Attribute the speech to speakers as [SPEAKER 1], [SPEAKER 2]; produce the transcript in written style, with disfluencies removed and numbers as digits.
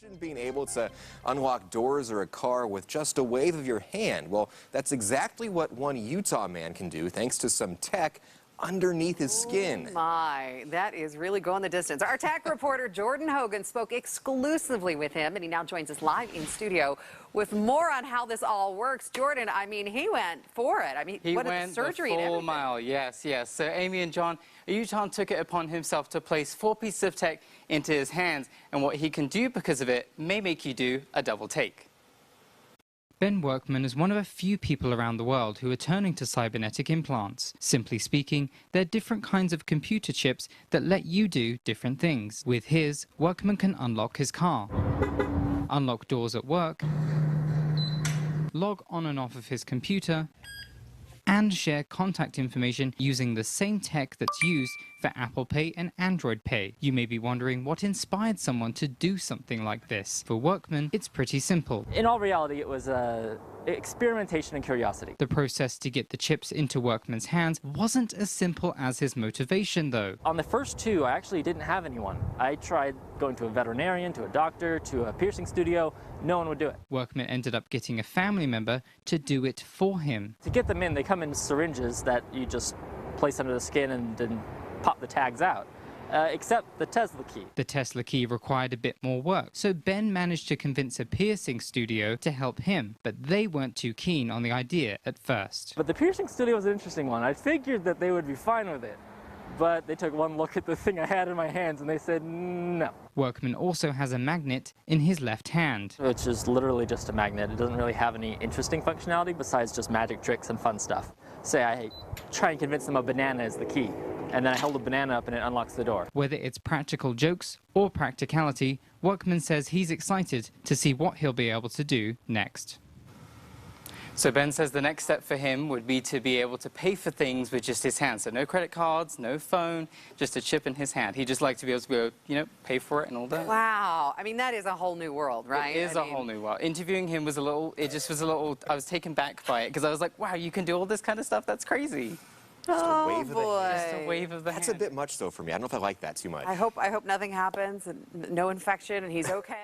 [SPEAKER 1] Imagine being able to unlock doors or a car with just a wave of your hand. Well, that's exactly what one Utah man can do thanks to some tech underneath his skin.
[SPEAKER 2] Oh my, that is really going the distance. Our tech reporter Jordan Hogan spoke exclusively with him, and he now joins us live in studio with more on how this all works. Jordan, I mean, he went for it. I mean,
[SPEAKER 3] he
[SPEAKER 2] what
[SPEAKER 3] went
[SPEAKER 2] the surgery
[SPEAKER 3] the
[SPEAKER 2] and
[SPEAKER 3] full
[SPEAKER 2] everything.
[SPEAKER 3] mile. Yes, yes. So Amy and John, Utah took it upon himself to place 4 pieces of tech into his hands, and what he can do because of it may make you do a double take.
[SPEAKER 4] Ben Workman is one of a few people around the world who are turning to cybernetic implants. Simply speaking, they're different kinds of computer chips that let you do different things. With his, Workman can unlock his car, unlock doors at work, log on and off of his computer, and share contact information using the same tech that's used for Apple Pay and Android Pay. You may be wondering what inspired someone to do something like this. For Workman, it's pretty simple.
[SPEAKER 5] In all reality, it was experimentation and curiosity.
[SPEAKER 4] The process to get the chips into Workman's hands wasn't as simple as his motivation, though.
[SPEAKER 5] On the first 2, I actually didn't have anyone. I tried going to a veterinarian, to a doctor, to a piercing studio. No one would do it.
[SPEAKER 4] Workman ended up getting a family member to do it for him.
[SPEAKER 5] To get them in, they come in syringes that you just place under the skin and then pop the tags out. Except the Tesla key.
[SPEAKER 4] The Tesla key required a bit more work, so Ben managed to convince a piercing studio to help him, but they weren't too keen on the idea at first.
[SPEAKER 5] But the piercing studio was an interesting one. I figured that they would be fine with it, but they took one look at the thing I had in my hands and they said no.
[SPEAKER 4] Workman also has a magnet in his left hand,
[SPEAKER 5] which is literally just a magnet. It doesn't really have any interesting functionality besides just magic tricks and fun stuff. Say I try and convince them a banana is the key, and then I hold a banana up and it unlocks the door.
[SPEAKER 4] Whether it's practical jokes or practicality, Workman says he's excited to see what he'll be able to do next.
[SPEAKER 3] So Ben says the next step for him would be to be able to pay for things with just his hand. So no credit cards, no phone, just a chip in his hand. He'd just like to be able to go, pay for it and all that.
[SPEAKER 2] Wow. I mean, that is a whole new world, right?
[SPEAKER 3] It is a whole new world. Interviewing him was I was taken back by it because I was like, wow, you can do all this kind of stuff? That's crazy.
[SPEAKER 1] Just a wave of the hand.
[SPEAKER 3] Just a wave of the hand.
[SPEAKER 1] That's a bit much, though, for me. I don't know if I like that too much.
[SPEAKER 2] I hope nothing happens and no infection and he's okay.